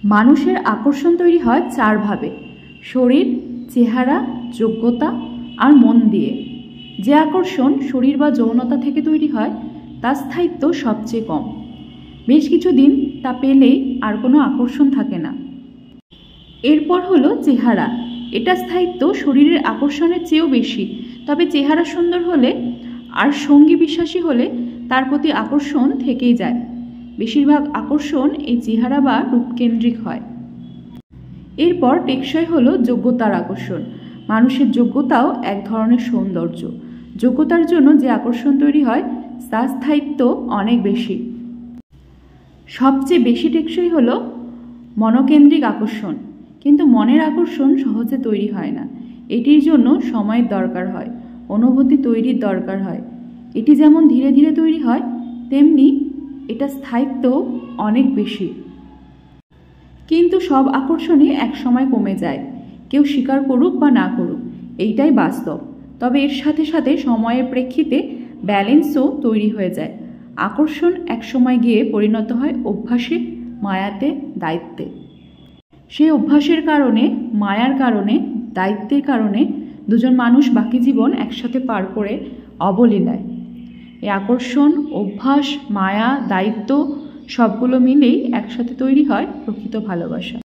মানুষের আকর্ষণ তৈরি হয় চারভাবে: শরীর, চেহারা, যোগ্যতা আর মন দিয়ে। যে আকর্ষণ শরীর বা যৌনতা থেকে তৈরি হয় তার স্থায়িত্ব সবচেয়ে কম। বেশ কিছুদিন তা পেলেই আর কোনো আকর্ষণ থাকে না। এরপর হলো চেহারা। এটা স্থায়িত্ব শরীরের আকর্ষণের চেয়েও বেশি, তবে চেহারা সুন্দর হলে আর সঙ্গী বিশ্বাসী হলে তার প্রতি আকর্ষণ থেকেই যায়। বেশিরভাগ আকর্ষণ এই চেহারা বা রূপকেন্দ্রিক হয়। এরপর টেকসই হলো যোগ্যতার আকর্ষণ। মানুষের যোগ্যতাও এক ধরনের সৌন্দর্য। যোগ্যতার জন্য যে আকর্ষণ তৈরি হয় তার স্থায়িত্ব অনেক বেশি। সবচেয়ে বেশি টেকসই হলো মনোকেন্দ্রিক আকর্ষণ। কিন্তু মনের আকর্ষণ সহজে তৈরি হয় না। এটির জন্য সময়ের দরকার হয়, অনুভূতি তৈরির দরকার হয়। এটি যেমন ধীরে ধীরে তৈরি হয়, তেমনি এটা স্থায়িত্ব অনেক বেশি। কিন্তু সব আকর্ষণই একসময় কমে যায়, কেউ স্বীকার করুক বা না করুক, এইটাই বাস্তব। তবে এর সাথে সাথে সময়ের প্রেক্ষিতে ব্যালেন্সও তৈরি হয়ে যায়। আকর্ষণ একসময় গিয়ে পরিণত হয় অভ্যাসে, মায়াতে, দায়িত্বে। সেই অভ্যাসের কারণে, মায়ার কারণে, দায়িত্বের কারণে দুজন মানুষ বাকি জীবন একসাথে পার করে অবলীলায়। এই আকর্ষণ, অভ্যাস, মায়া, দায়িত্ব সবগুলো মিলেই একসাথে তৈরি হয় প্রকৃত ভালোবাসা।